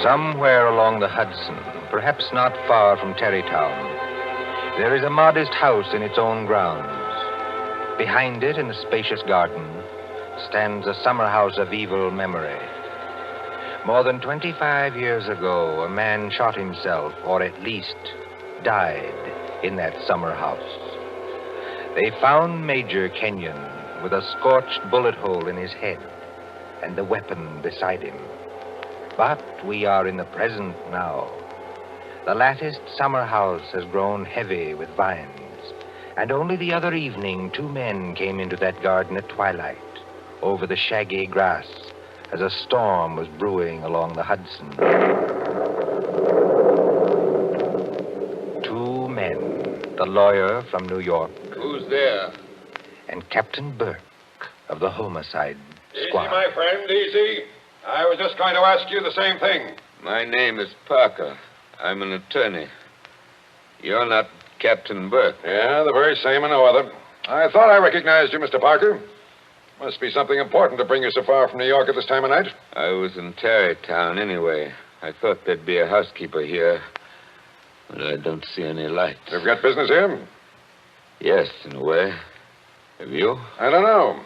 Somewhere along the Hudson, perhaps not far from Terrytown, there is a modest house in its own grounds. Behind it, in a spacious garden, stands a summerhouse of evil memory. More than 25 years ago, a man shot himself, or at least died, in that summer house. They found Major Kenyon with a scorched bullet hole in his head and the weapon beside him. But we are in the present now. The latticed summer house has grown heavy with vines, and only the other evening 2 men came into that garden at twilight over the shaggy grass as a storm was brewing along the Hudson. 2 men, the lawyer from New York. Who's there? And Captain Burke of the homicide squad. Easy, my friend, easy. I was just going to ask you the same thing. My name is Parker. I'm an attorney. You're not Captain Burke. Yeah, the very same and no other. I thought I recognized you, Mr. Parker. Must be something important to bring you so far from New York at this time of night. I was in Terrytown anyway. I thought there'd be a housekeeper here, but I don't see any lights. You've got business here? Yes, in a way. Have you? I don't know.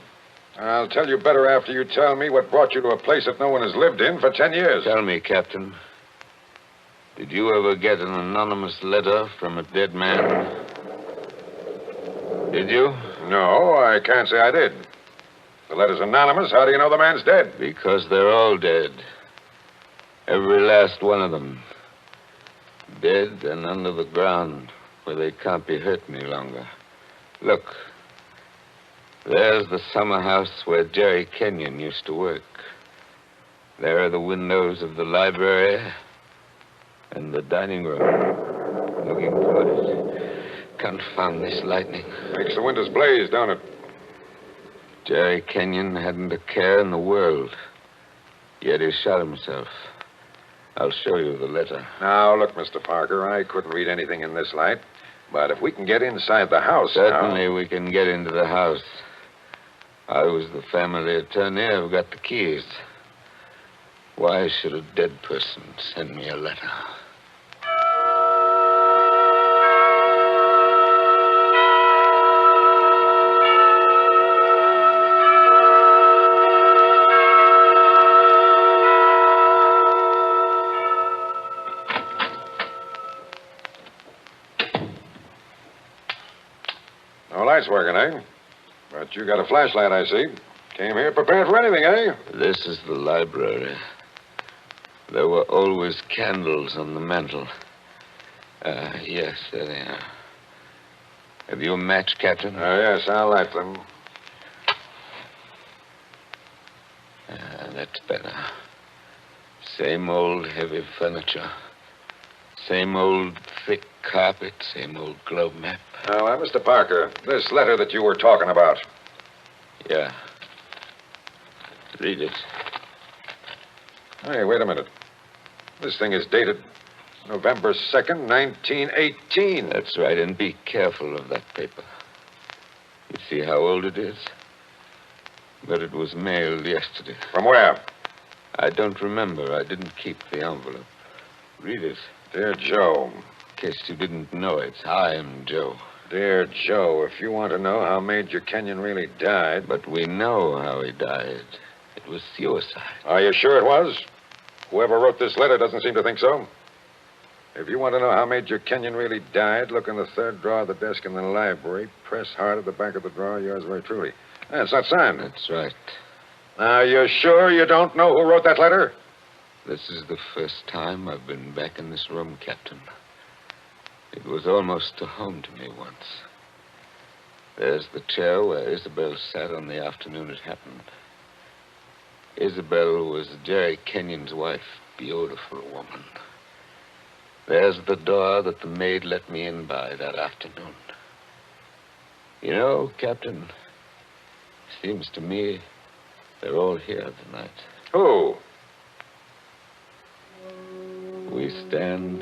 I'll tell you better after you tell me what brought you to a place that no one has lived in for 10 years. Tell me, Captain. Did you ever get an anonymous letter from a dead man? Did you? No, I can't say I did. The letter's anonymous. How do you know the man's dead? Because they're all dead. Every last one of them. Dead and under the ground where they can't be hurt any longer. Look. There's the summer house where Jerry Kenyon used to work. There are the windows of the library and the dining room. Looking toward it. Confound this lightning. Makes the windows blaze, don't it? Jerry Kenyon hadn't a care in the world. Yet he shot himself. I'll show you the letter. Now, look, Mr. Parker, I couldn't read anything in this light. But if we can get inside the house Certainly we can get into the house. I was the family attorney. I've got the keys. Why should a dead person send me a letter? No lights working, eh? But you got a flashlight, I see. Came here prepared for anything, eh? This is the library. There were always candles on the mantel. Yes, there they are. Have you a match, Captain? Yes, I'll light them. That's better. Same old heavy furniture. Same old thick carpet. Same old globe map. Now, Mr. Parker, this letter that you were talking about. Yeah. Read it. Hey, wait a minute. This thing is dated November 2nd, 1918. That's right, and be careful of that paper. You see how old it is? But it was mailed yesterday. From where? I don't remember. I didn't keep the envelope. Read it. Dear Joe. In case you didn't know it, I'm Joe. Dear Joe, if you want to know how Major Kenyon really died... But we know how he died. It was suicide. Are you sure it was? Whoever wrote this letter doesn't seem to think so. If you want to know how Major Kenyon really died, look in the third drawer of the desk in the library. Press hard at the back of the drawer. Yours very truly. It's not signed. That's right. Now, you're sure you don't know who wrote that letter? This is the first time I've been back in this room, Captain. It was almost a home to me once. There's the chair where Isabel sat on the afternoon it happened. Isabel was Jerry Kenyon's wife. Beautiful woman. There's the door that the maid let me in by that afternoon. You know, Captain, seems to me they're all here tonight. Who? We stand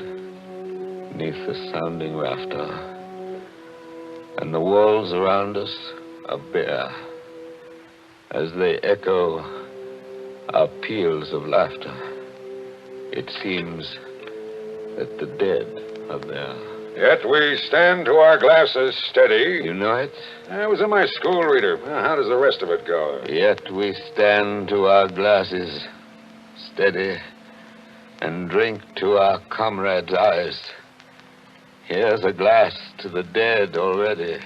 beneath the sounding rafter, and the walls around us are bare as they echo our peals of laughter. It seems that the dead are there. Yet we stand to our glasses steady. You know it? I was in my school reader. Well, how does the rest of it go? Yet we stand to our glasses steady and drink to our comrades' eyes. Here's a glass to the dead already.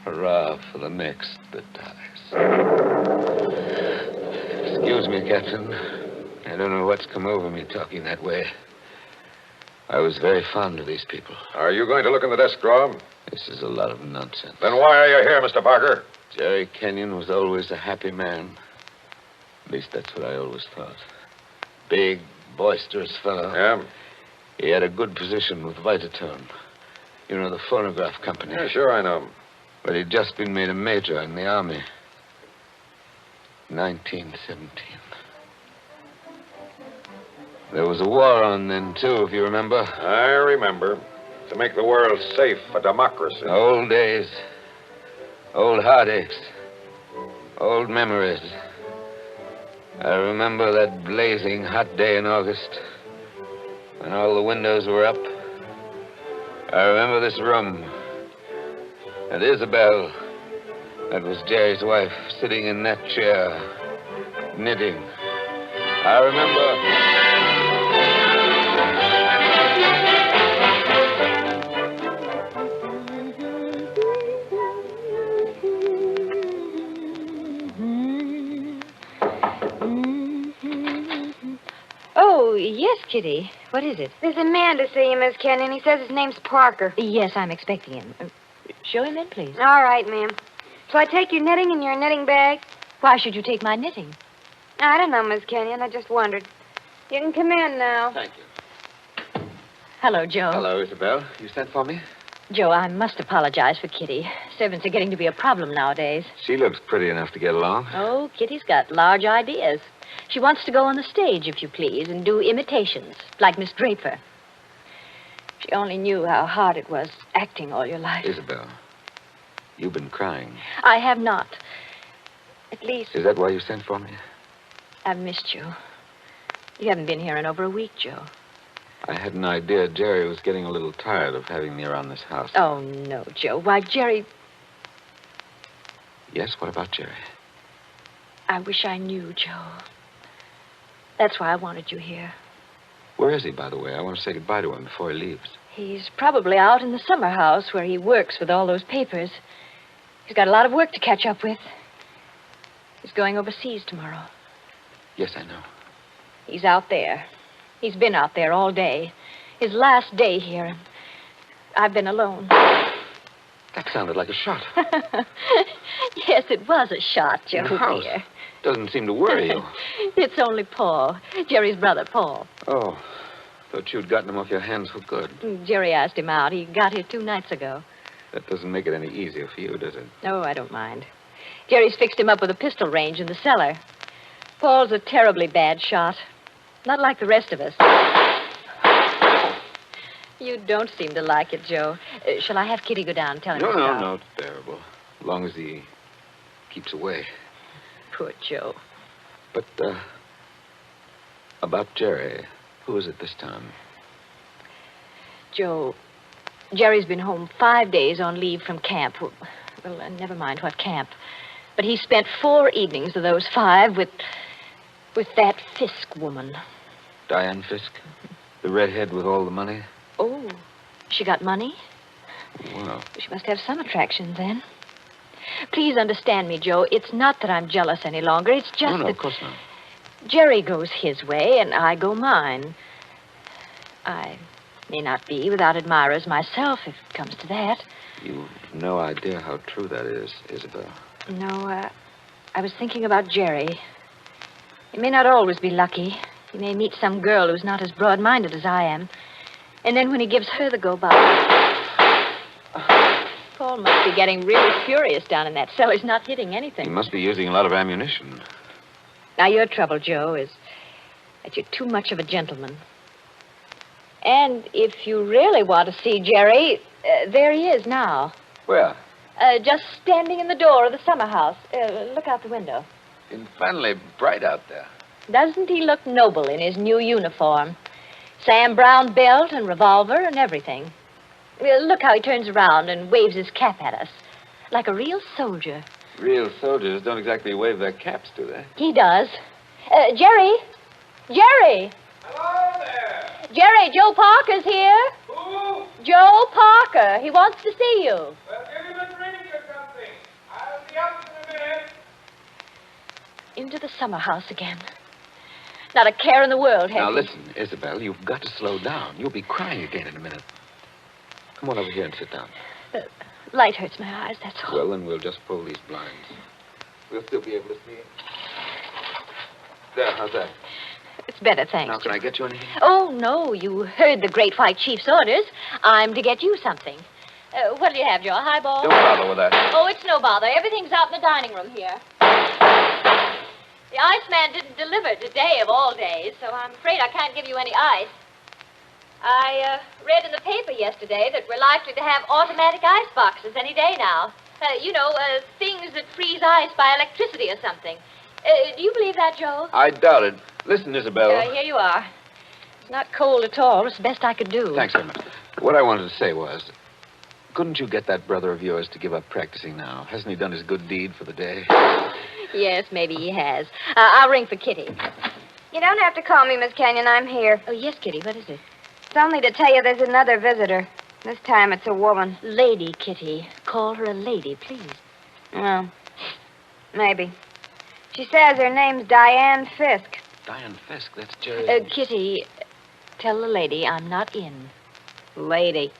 Hurrah for the next that dies. Excuse me, Captain. I don't know what's come over me talking that way. I was very fond of these people. Are you going to look in the desk drawer? This is a lot of nonsense. Then why are you here, Mr. Parker? Jerry Kenyon was always a happy man. At least that's what I always thought. Big, boisterous fellow. Yeah? He had a good position with Vitaturn. You know, the phonograph company. Yeah, sure, I know. But he'd just been made a major in the Army. 1917. There was a war on then, too, if you remember. I remember. To make the world safe for democracy. Old days. Old heartaches. Old memories. I remember that blazing hot day in August when all the windows were up. I remember this room. And Isabel, that was Jerry's wife, sitting in that chair, knitting. I remember... Oh, yes, Kitty. What is it? There's a man to see you, Miss Kenyon. He says his name's Parker. Yes, I'm expecting him. Show him in, please. All right, ma'am. Shall I take your knitting in your knitting bag? Why should you take my knitting? I don't know, Miss Kenyon. I just wondered. You can come in now. Thank you. Hello, Joe. Hello, Isabel. You sent for me? Joe, I must apologize for Kitty. Servants are getting to be a problem nowadays. She looks pretty enough to get along. Oh, Kitty's got large ideas. She wants to go on the stage, if you please, and do imitations, like Miss Draper. She only knew how hard it was acting all your life. Isabel, you've been crying. I have not. At least, Is that why you sent for me? I've missed you. You haven't been here in over a week, Joe. I had an idea Jerry was getting a little tired of having me around this house. Oh, no, Joe. Why, Jerry... Yes, what about Jerry? I wish I knew, Joe. That's why I wanted you here. Where is he, by the way? I want to say goodbye to him before he leaves. He's probably out in the Summerhouse where he works with all those papers. He's got a lot of work to catch up with. He's going overseas tomorrow. Yes, I know. He's out there. He's been out there all day. His last day here. And I've been alone. That sounded like a shot. Yes, it was a shot, Joe, In the house. dear. Doesn't seem to worry you. It's only Paul, Jerry's brother, Paul. Oh, thought you'd gotten him off your hands for good. Jerry asked him out. He got here 2 nights ago. That doesn't make it any easier for you, does it? Oh, I don't mind. Jerry's fixed him up with a pistol range in the cellar. Paul's a terribly bad shot. Not like the rest of us. You don't seem to like it, Joe. Shall I have Kitty go down and tell him to stop? No, it's terrible. As long as he keeps away. Poor Joe. But, about Jerry, who is it this time? Joe, Jerry's been home 5 days on leave from camp. Well, never mind what camp. But he spent 4 evenings of those 5 with that Fisk woman. Diane Fisk? The redhead with all the money? Oh, she got money? Well, She must have some attraction then. Please understand me, Joe. It's not that I'm jealous any longer. It's just no, that of course not. Jerry goes his way and I go mine. I may not be without admirers myself, if it comes to that. You've no idea how true that is, Isabel. No, I was thinking about Jerry. He may not always be lucky. He may meet some girl who's not as broad-minded as I am. And then when he gives her the go-by... Paul must be getting really furious down in that cell. He's not hitting anything. He must be using a lot of ammunition. Now, your trouble, Joe, is that you're too much of a gentleman. And if you really want to see Jerry, there he is now. Where? Just standing in the door of the Summerhouse. Look out the window. Infernally bright out there. Doesn't he look noble in his new uniform? Sam Brown belt and revolver and everything. Well, look how he turns around and waves his cap at us. Like a real soldier. Real soldiers don't exactly wave their caps, do they? He does. Jerry! Jerry! Hello there. Jerry, Joe Parker's here. Who? Joe Parker. He wants to see you. Well, give him a drink or something. I'll be up in a minute. Into the Summerhouse again. Not a care in the world, Now, has he? listen, Isabel, you've got to slow down. You'll be crying again in a minute. Come on over here and sit down. Light hurts my eyes, that's all. Well, then we'll just pull these blinds. We'll still be able to see it. There, how's that? It's better, thanks. Now, can I get you anything? Oh, no, you heard the Great White Chief's orders. I'm to get you something. What do you have, Joe? A highball? Don't bother with that. Oh, it's no bother. Everything's out in the dining room here. The iceman didn't deliver today of all days, so I'm afraid I can't give you any ice. I read in the paper yesterday that we're likely to have automatic ice boxes any day now. Things that freeze ice by electricity or something. Do you believe that, Joe? I doubt it. Listen, Isabel. Here you are. It's not cold at all. It's the best I could do. Thanks very much. What I wanted to say was, couldn't you get that brother of yours to give up practicing now? Hasn't he done his good deed for the day? Yes, maybe he has. I'll ring for Kitty. You don't have to call me, Miss Kenyon. I'm here. Oh, yes, Kitty. What is it? It's only to tell you there's another visitor. This time it's a woman. Lady Kitty. Call her a lady, please. Well, maybe. She says her name's Diane Fisk. Diane Fisk, that's Jerry. Kitty, tell the lady I'm not in. Lady.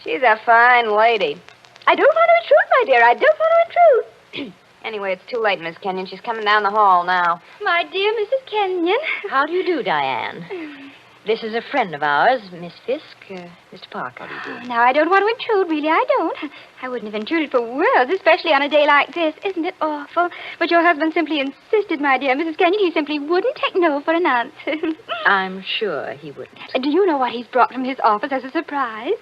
She's a fine lady. I don't want to intrude, my dear. I don't want to intrude. Anyway, it's too late, Miss Kenyon. She's coming down the hall now. My dear Mrs. Kenyon. How do you do, Diane? This is a friend of ours, Miss Fisk, Mr. Parker. How do you do? Now, I don't want to intrude, really. I don't. I wouldn't have intruded for worlds, especially on a day like this. Isn't it awful? But your husband simply insisted, my dear Mrs. Kenyon. He simply wouldn't take no for an answer. I'm sure he wouldn't. Do you know what he's brought from his office as a surprise?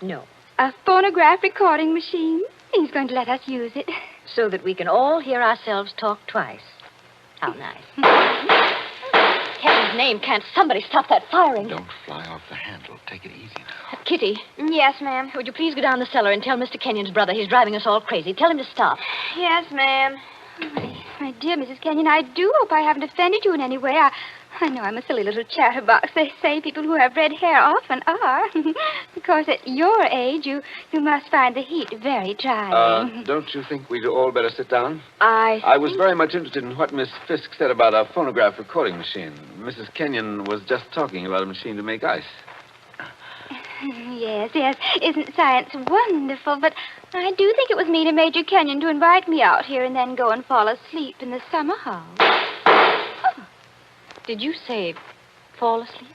No. A phonograph recording machine. He's going to let us use it. So that we can all hear ourselves talk twice. How nice. Heaven's name, can't somebody stop that firing? Don't fly off the handle. Take it easy now. Kitty, Yes, ma'am. would you please go down the cellar and tell Mr. Kenyon's brother he's driving us all crazy. Tell him to stop. Yes, ma'am. My dear Mrs. Kenyon, I do hope I haven't offended you in any way. I know I'm a silly little chatterbox. They say people who have red hair often are. Of course, at your age, you must find the heat very trying. Don't you think we'd all better sit down? I I was very much interested in what Miss Fisk said about a phonograph recording machine. Mrs. Kenyon was just talking about a machine to make ice. Yes. Isn't science wonderful? But I do think it was mean of Major Kenyon to invite me out here and then go and fall asleep in the Summerhouse. Did you say fall asleep?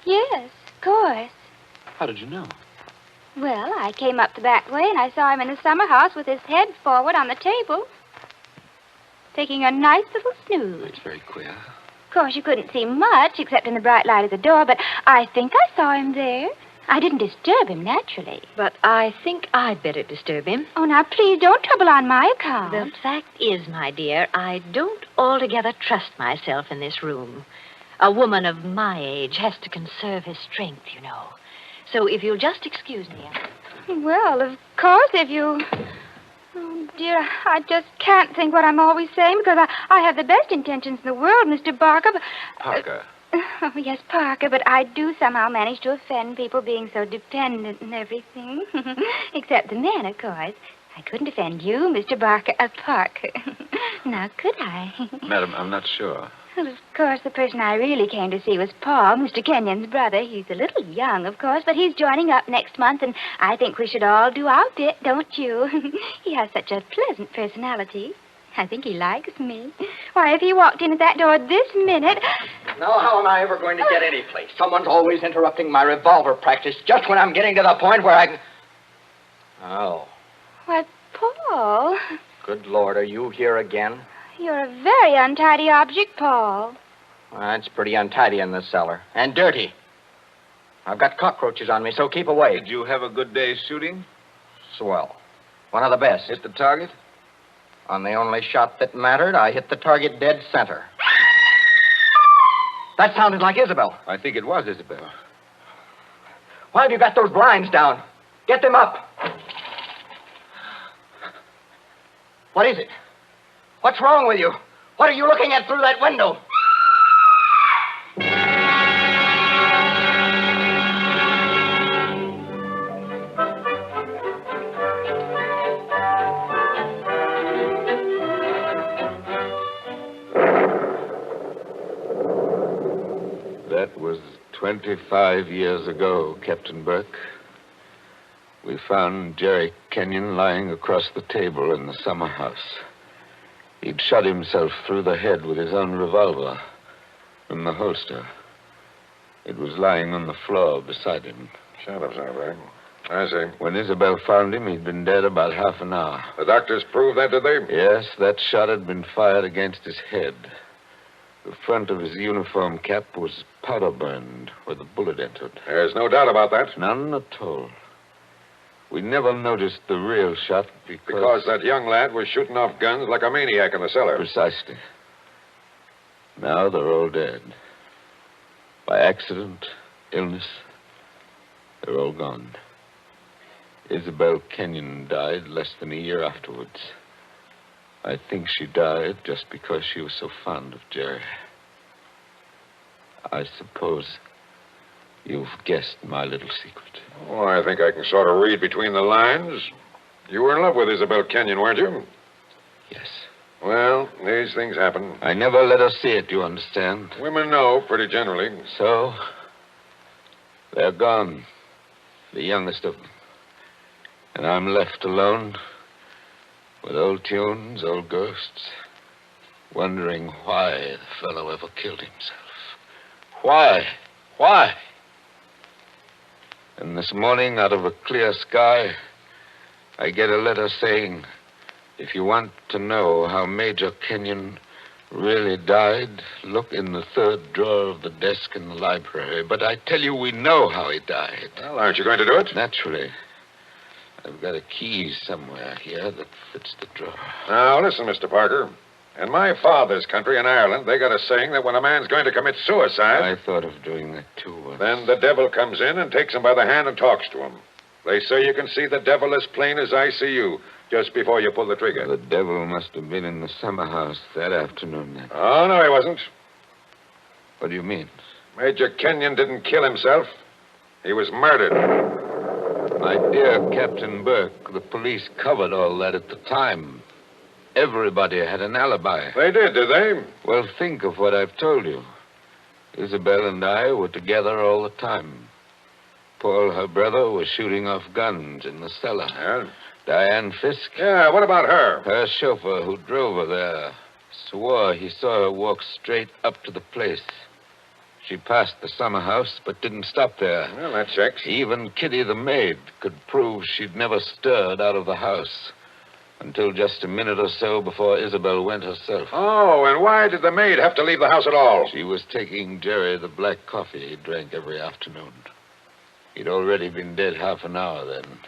Yes, of course. How did you know? Well, I came up the back way and I saw him in the Summerhouse with his head forward on the table, taking a nice little snooze. That's very queer. Of course, you couldn't see much except in the bright light of the door, but I think I saw him there. I didn't disturb him, naturally. But I think I'd better disturb him. Oh, now, please don't trouble on my account. The fact is, my dear, I don't altogether trust myself in this room. A woman of my age has to conserve her strength, you know. So if you'll just excuse me. Well, of course, if you... Oh, dear, I just can't think what I'm always saying because I have the best intentions in the world, Mr. Barker, but... Parker. Oh, yes, Parker, but I do somehow manage to offend people being so dependent and everything. Except the men, of course. I couldn't offend you, Mr. Parker. Now, could I? Madam, I'm not sure. Well, of course, the person I really came to see was Paul, Mr. Kenyon's brother. He's a little young, of course, but he's joining up next month, and I think we should all do our bit, don't you? He has such a pleasant personality. I think he likes me. Why, if he walked in at that door this minute... Now, how am I ever going to get any place? Someone's always interrupting my revolver practice just when I'm getting to the point where I can... Oh, Why, Paul, good Lord, are you here again? you're a very untidy object, Paul. Well, it's pretty untidy in this cellar. And dirty. I've got cockroaches on me, so keep away. Did you have a good day shooting? Swell. One of the best. Hit the target? On the only shot that mattered, I hit the target dead center. That sounded like Isabel. I think it was Isabel. Why have you got those blinds down? Get them up. What is it? What's wrong with you? What are you looking at through that window? That was 25 years ago, Captain Burke. We found Jerry Kenyon lying across the table in the Summerhouse. He'd shot himself through the head with his own revolver from the holster. It was lying on the floor beside him. Shut up, Sarah. I see. When Isabel found him, he'd been dead about half an hour. The doctors proved that, did they? Yes, that shot had been fired against his head. The front of his uniform cap was powder burned where the bullet entered. There's no doubt about that. None at all. We never noticed the real shot Because that young lad was shooting off guns like a maniac in the cellar. Precisely. Now they're all dead. By accident, illness, they're all gone. Isabel Kenyon died less than a year afterwards. I think she died just because she was so fond of Jerry. I suppose you've guessed my little secret. Oh, I think I can sort of read between the lines. You were in love with Isabel Kenyon, weren't you? Yes. Well, these things happen. I never let her see it, you understand? Women know, pretty generally. So, they're gone. The youngest of them. And I'm left alone with old tunes, old ghosts, wondering why the fellow ever killed himself. Why? Why? And this morning, out of a clear sky, I get a letter saying, if you want to know how Major Kenyon really died, look in the third drawer of the desk in the library. But I tell you, we know how he died. Well, aren't you going to do it? Naturally. I've got a key somewhere here that fits the drawer. Now, listen, Mr. Parker. In my father's country, in Ireland, they got a saying that when a man's going to commit suicide... I thought of doing that, too. Then the devil comes in and takes him by the hand and talks to him. They say you can see the devil as plain as I see you just before you pull the trigger. The devil must have been in the Summerhouse that afternoon, then. Oh, no, he wasn't. What do you mean? Major Kenyon didn't kill himself. He was murdered. My dear Captain Burke, the police covered all that at the time. Everybody had an alibi. They did they? Well, think of what I've told you. Isabel and I were together all the time. Paul, her brother, was shooting off guns in the cellar. Yeah? Diane Fisk. Yeah, what about her? Her chauffeur who drove her there swore he saw her walk straight up to the place. She passed the Summerhouse, but didn't stop there. Well, that checks. Even Kitty, the maid, could prove she'd never stirred out of the house until just a minute or so before Isabel went herself. Oh, and why did the maid have to leave the house at all? She was taking Jerry the black coffee he drank every afternoon. He'd already been dead half an hour then.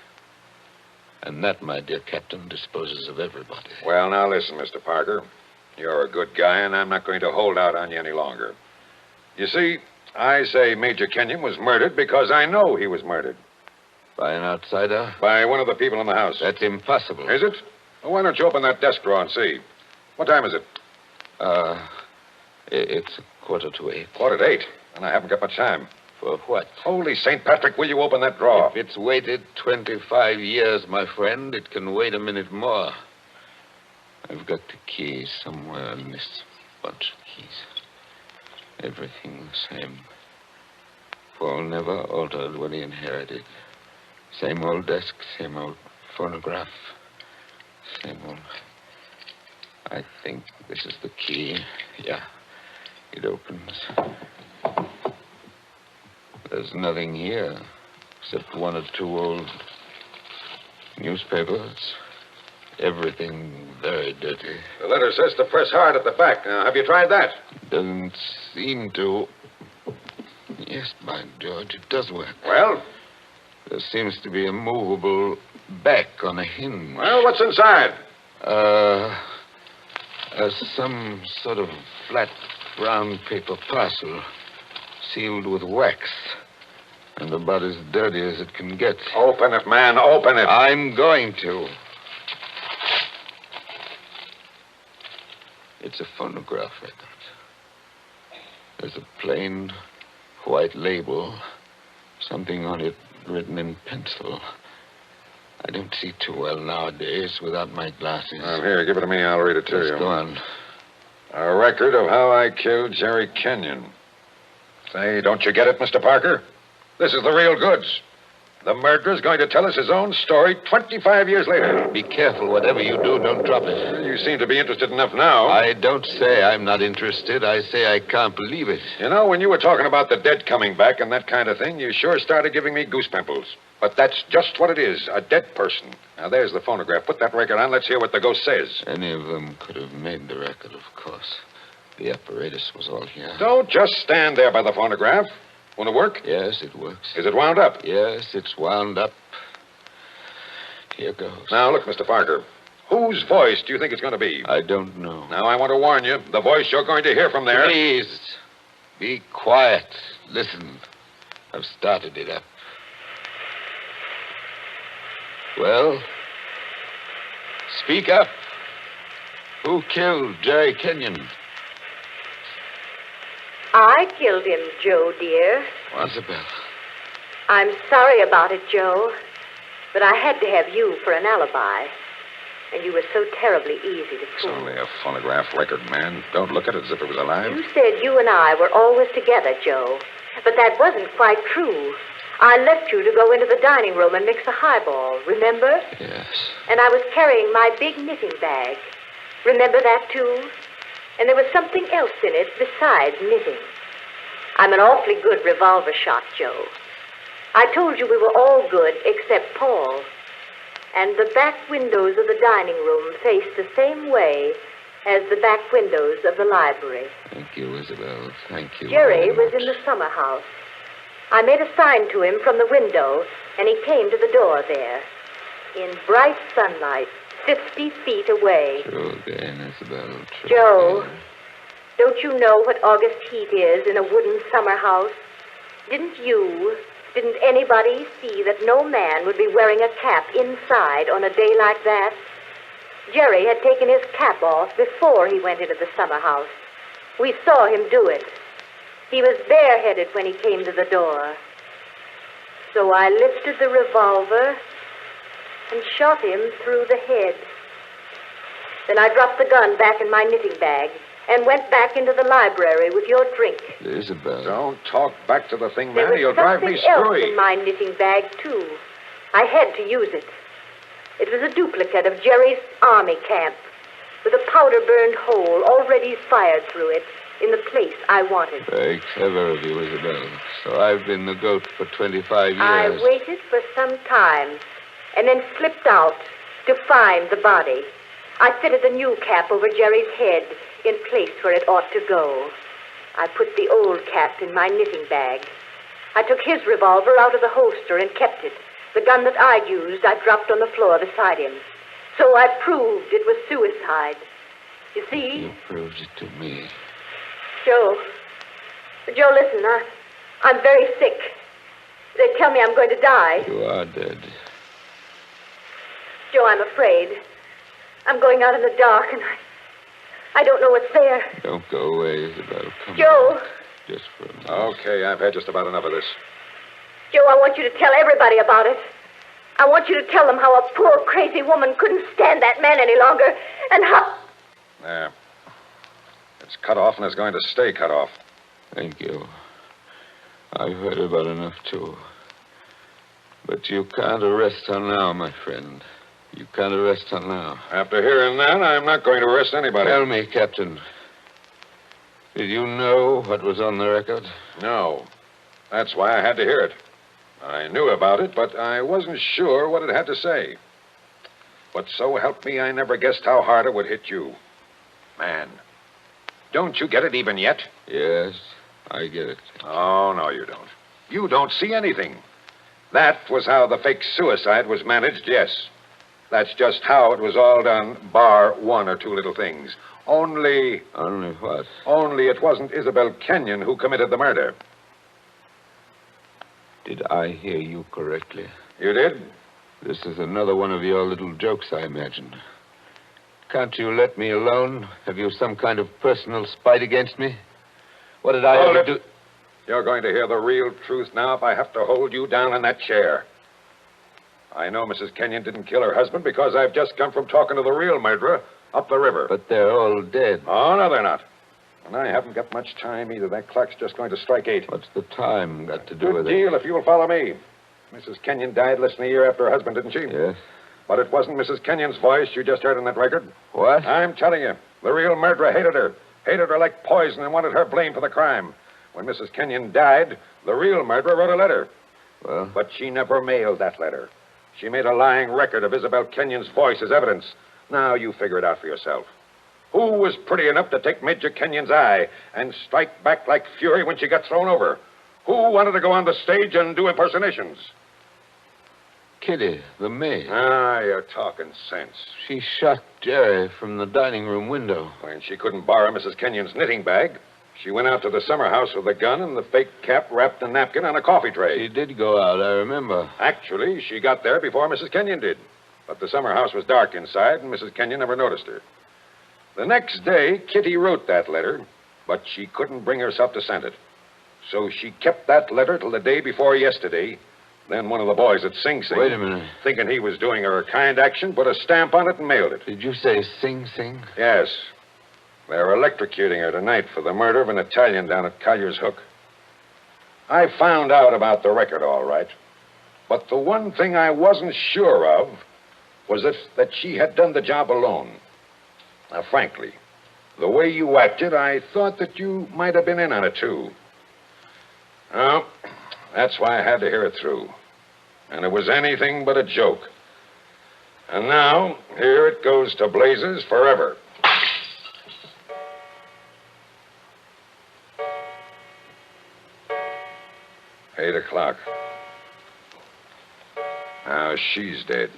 And that, my dear Captain, disposes of everybody. Well, now listen, Mr. Parker. You're a good guy, and I'm not going to hold out on you any longer. You see, I say Major Kenyon was murdered because I know he was murdered. By an outsider? By one of the people in the house. That's impossible. Is it? Well, why don't you open that desk drawer and see? What time is it? It's 7:45. 7:45, and I haven't got much time. For what? Holy St. Patrick, will you open that drawer? If it's waited 25 years, my friend, it can wait a minute more. I've got the key somewhere in this bunch of keys. Everything the same. Paul never altered what he inherited. Same old desk, same old phonograph. Same old... I think this is the key. Yeah, it opens. There's nothing here except one or two old newspapers. Everything very dirty. The letter says to press hard at the back. Now, have you tried that? Doesn't seem to. Yes, by George, it does work. Well? There seems to be a movable back on a hinge. Well, what's inside? Some sort of flat brown paper parcel. sealed with wax. And about as dirty as it can get. Open it, man. Open it. I'm going to. It's a phonograph record. There's a plain white label. Something on it written in pencil. I don't see too well nowadays without my glasses. Here, give it to me. I'll read it to you. Go on. A record of how I killed Jerry Kenyon. Say, don't you get it, Mr. Parker? This is the real goods. The murderer's going to tell us his own story 25 years later. Be careful. Whatever you do, don't drop it. You seem to be interested enough now. I don't say I'm not interested. I say I can't believe it. You know, when you were talking about the dead coming back and that kind of thing, you sure started giving me goose pimples. But that's just what it is, a dead person. Now, there's the phonograph. Put that record on. Let's hear what the ghost says. Any of them could have made the record, of course. The apparatus was all here. Don't just stand there by the phonograph. Won't it work? Yes, it works. Is it wound up? Yes, it's wound up. Here goes. Now, look, Mr. Parker. Whose voice do you think it's going to be? I don't know. Now, I want to warn you. The voice you're going to hear from there... Please, be quiet. Listen. I've started it up. Well, speak up. Who killed Jerry Kenyon? I killed him, Joe, dear. Isabel. I'm sorry about it, Joe. But I had to have you for an alibi. And you were so terribly easy to It's fool. only a phonograph record, man. Don't look at it as if it was alive. You said you and I were always together, Joe. But that wasn't quite true. I left you to go into the dining room and mix a highball, remember? Yes. And I was carrying my big knitting bag. Remember that, too? And there was something else in it besides knitting. I'm an awfully good revolver shot, Joe. I told you we were all good except Paul. And the back windows of the dining room faced the same way as the back windows of the library. Thank you, Isabel. Thank you. Jerry very was much. in the Summerhouse. I made a sign to him from the window, and he came to the door there. In bright sunlight, 50 feet away. True again, Isabel. True Joe, again. don't you know what August heat is in a wooden summer house? Didn't anybody see that no man would be wearing a cap inside on a day like that? Jerry had taken his cap off before he went into the summer house. We saw him do it. He was bareheaded when he came to the door. So I lifted the revolver and shot him through the head. Then I dropped the gun back in my knitting bag and went back into the library with your drink. Isabel. Don't talk back to the thing, There man. was You'll drive me something else screwy. in my knitting bag, too. I had to use it. It was a duplicate of Jerry's army camp with a powder-burned hole already fired through it in the place I wanted. Very clever of you, Isabel. So I've been the goat for 25 years. I waited for some time and then slipped out to find the body. I fitted the new cap over Jerry's head in place where it ought to go. I put the old cap in my knitting bag. I took his revolver out of the holster and kept it. The gun that I used, I dropped on the floor beside him. So I proved it was suicide. You see? You proved it to me. Joe, listen, I'm very sick. They tell me I'm going to die. You are dead. Joe, I'm afraid. I'm going out in the dark, and I don't know what's there. Don't go away, Isabel. Come Joe. on. Just for a minute. Okay, I've had just about enough of this. Joe, I want you to tell everybody about it. I want you to tell them how a poor, crazy woman couldn't stand that man any longer, and how... There. It's cut off, and it's going to stay cut off. Thank you. I've heard about enough, too. But you can't arrest her now, my friend. You can't arrest her now. After hearing that, I'm not going to arrest anybody. Tell me, Captain. Did you know what was on the record? No. That's why I had to hear it. I knew about it, but I wasn't sure what it had to say. But so help me, I never guessed how hard it would hit you. Man, don't you get it even yet? Yes, I get it. Oh, no, you don't. You don't see anything. That was how the fake suicide was managed, yes. That's just how it was all done, bar one or two little things. Only Only what? it wasn't Isabel Kenyon who committed the murder. Did I hear you correctly? You did? This is another one of your little jokes, I imagine. Can't you let me alone? Have you some kind of personal spite against me? What did I ever do? You're going to hear the real truth now if I have to hold you down in that chair. I know Mrs. Kenyon didn't kill her husband because I've just come from talking to the real murderer up the river. But they're all dead. Oh, no, they're not. And I haven't got much time either. That clock's just going to strike 8. What's the time got to do Good with deal if you'll follow me. Mrs. Kenyon died less than a year after her husband, didn't she? it? Yes. But it wasn't Mrs. Kenyon's voice you just heard on that record. What? I'm telling you, the real murderer hated her. Hated her like poison and wanted her blamed for the crime. When Mrs. Kenyon died, the real murderer wrote a letter. Well? But she never mailed that letter. She made a lying record of Isabel Kenyon's voice as evidence. Now you figure it out for yourself. Who was pretty enough to take Major Kenyon's eye and strike back like fury when she got thrown over? Who wanted to go on the stage and do impersonations? Kitty, the maid. Ah, you're talking sense. She shot Jerry from the dining room window. When she couldn't borrow Mrs. Kenyon's knitting bag, she went out to the Summerhouse with a gun and the fake cap wrapped in napkin on a coffee tray. She did go out, I remember. Actually, she got there before Mrs. Kenyon did. But the Summerhouse was dark inside, and Mrs. Kenyon never noticed her. The next day, Kitty wrote that letter, but she couldn't bring herself to send it. So she kept that letter till the day before yesterday. Then one of the boys at Sing Sing, Wait a minute. thinking he was doing her a kind action, put a stamp on it and mailed it. Did you say Sing Sing? Yes. They're electrocuting her tonight for the murder of an Italian down at Collier's Hook. I found out about the record, all right. But the one thing I wasn't sure of was that she had done the job alone. Now, frankly, the way you acted, I thought that you might have been in on it, too. Well, that's why I had to hear it through. And it was anything but a joke. And now, here it goes to blazes forever. 8 o'clock. Now she's dead.